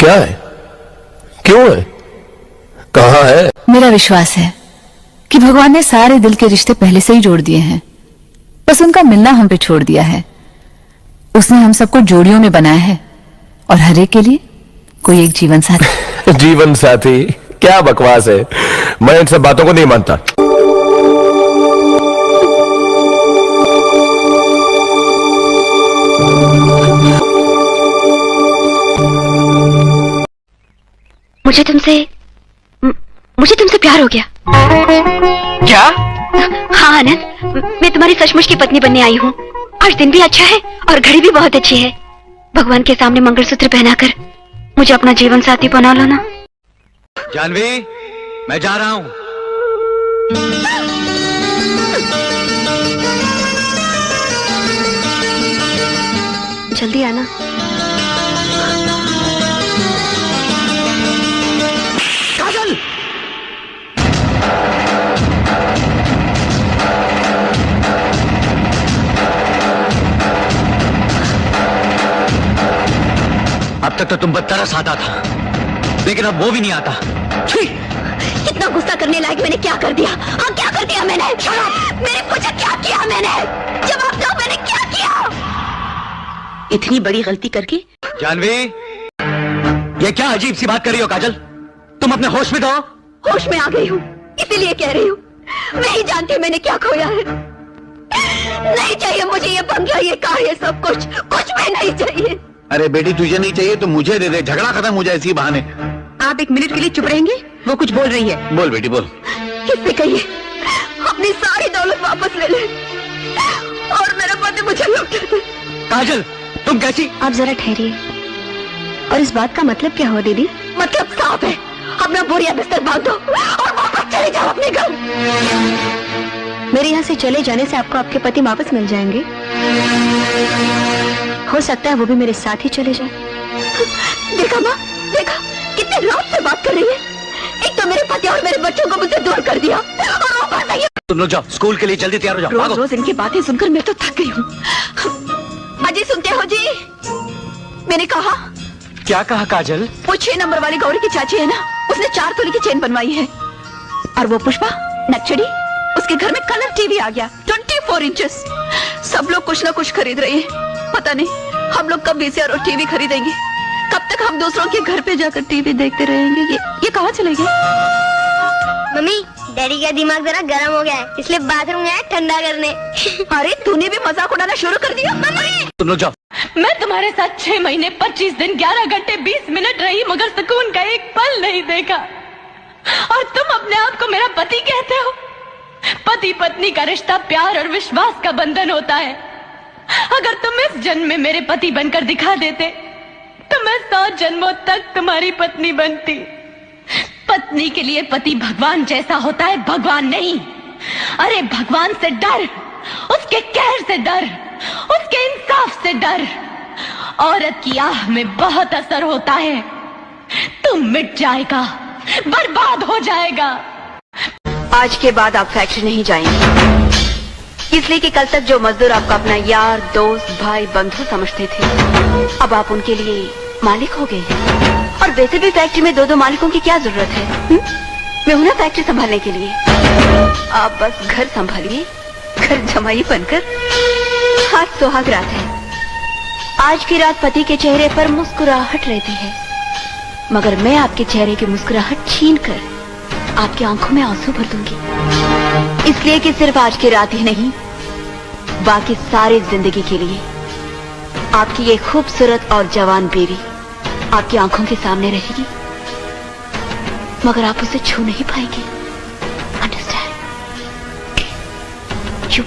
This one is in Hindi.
क्या है? क्यों है? कहाँ है? मेरा विश्वास है कि भगवान ने सारे दिल के रिश्ते पहले से ही जोड़ दिए हैं, बस उनका मिलना हम पे छोड़ दिया है। उसने हम सबको जोड़ियों में बनाया है और हर एक के लिए कोई एक जीवन साथी। जीवन साथी? क्या बकवास है, मैं इन सब बातों को नहीं मानता। मुझे तुमसे प्यार हो गया। क्या? हाँ आनंद, मैं तुम्हारी सचमुच की पत्नी बनने आई हूँ। आज दिन भी अच्छा है और घड़ी भी बहुत अच्छी है। भगवान के सामने मंगलसूत्र पहनाकर मुझे अपना जीवन साथी बना लो ना। जानवी, मैं जा रहा हूँ। जल्दी आना। काजल! अब तक तो तुम पर तरस आता था, लेकिन अब वो भी नहीं आता। इतना गुस्सा करने लायक मैंने क्या कर दिया? हाँ, क्या कर दिया मैंने? मेरे मुझे क्या किया मैंने? जवाब दो, मैंने क्या किया? इतनी बड़ी गलती करके। जानवी, ये क्या अजीब सी बात कर रही हो काजल? तुम अपने होश में तो हो? होश में आ गई हूँ, इसीलिए कह रही हूँ। मैं ही जानती हूँ मैंने क्या खोया है। नहीं चाहिए मुझे ये बंगला, ये कार, ये सब कुछ भी नहीं चाहिए। अरे बेटी, तुझे नहीं चाहिए तो मुझे दे दे, झगड़ा खत्म हो जाए इसी बहाने। आप एक मिनट के लिए चुप रहेंगे? वो कुछ बोल रही है। बोल बेटी बोल। किससे कहिए अपनी सारी दौलत वापस ले ले और मेरा पति मुझे लौटा दे। काजल, तुम कैसी? आप जरा ठहरिए। और इस बात का मतलब क्या हुआ दीदी? मतलब साफ है, अपना बोरिया बिस्तर बांध दो और वापस चले जाओ अपने घर। मेरे यहाँ से चले जाने से आपको आपके पति वापस मिल जाएंगे। हो सकता है वो भी मेरे साथ ही चले जाए। देखा माँ, देखा कितने रौब से बात कर रही है। एक तो मेरे पति और मेरे बच्चों को मुझसे दूर कर दिया और ऊपर से ये। तुम लोग जाओ, स्कूल के लिए जल्दी तैयार हो जाओ। रोज रोज इनकी बातें सुनकर मैं तो थक गई हूँ। अजी सुनते हो जी? मैंने कहा। क्या कहा काजल? वो 6 नंबर वाली गौरी की चाची है ना, उसने 4 तोले की चेन बनवाई है। और वो पुष्पा नक्चड़ी, उसके घर में कलर टीवी आ गया 24 इंचेस। सब लोग कुछ ना कुछ खरीद रहे हैं। पता नहीं हम लोग कब वीसीआर और टीवी खरीदेंगे। कब तक हम दूसरों के घर पे जाकर टीवी देखते रहेंगे? ये कहाँ चले गए? मम्मी, डैडी का दिमाग जरा गर्म हो गया है, इसलिए बाथरूम गया है ठंडा करने। अरे तूने भी मजाक उड़ाना शुरू कर दिया। मम्मी, तुम लोग जाओ। मैं तुम्हारे साथ 6 महीने 25 दिन 11 घंटे 20 मिनट रही, मगर सुकून का एक पल नहीं देखा। और तुम अपने आप को मेरा पति कहते हो? पति पत्नी का रिश्ता प्यार और विश्वास का बंधन होता है। अगर तुम इस जन्म में मेरे पति बनकर दिखा देते तो मैं 100 जन्मों तक तुम्हारी पत्नी बनती। पत्नी के लिए पति भगवान जैसा होता है, भगवान नहीं। अरे भगवान से डर, उसके कहर से डर, उसके इंसाफ से डर। औरत की आह में बहुत असर होता है। तुम मिट जाएगा, बर्बाद हो जाएगा। आज के बाद आप फैक्ट्री नहीं जाएंगे, इसलिए कि कल तक जो मजदूर आपका अपना यार, दोस्त, भाई, बंधु समझते थे, अब आप उनके लिए मालिक हो गए हैं। और वैसे भी फैक्ट्री में 2-2 मालिकों की क्या जरूरत है? मैं हूं ना फैक्ट्री संभालने के लिए। आप बस घर संभालिए, घर जमाई बनकर। आज सुहाग रात है। आज की रात पति के चेहरे पर मुस्कुराहट रहती है, मगर मैं आपके चेहरे की मुस्कुराहट छीन कर आपकी आंखों में आंसू भर दूंगी। इसलिए कि सिर्फ आज की रात ही नहीं, बाकी सारी जिंदगी के लिए आपकी ये खूबसूरत और जवान बीवी आपकी आंखों के सामने रहेगी, मगर आप उसे छू नहीं पाएंगे। अंडरस्टैंड? यू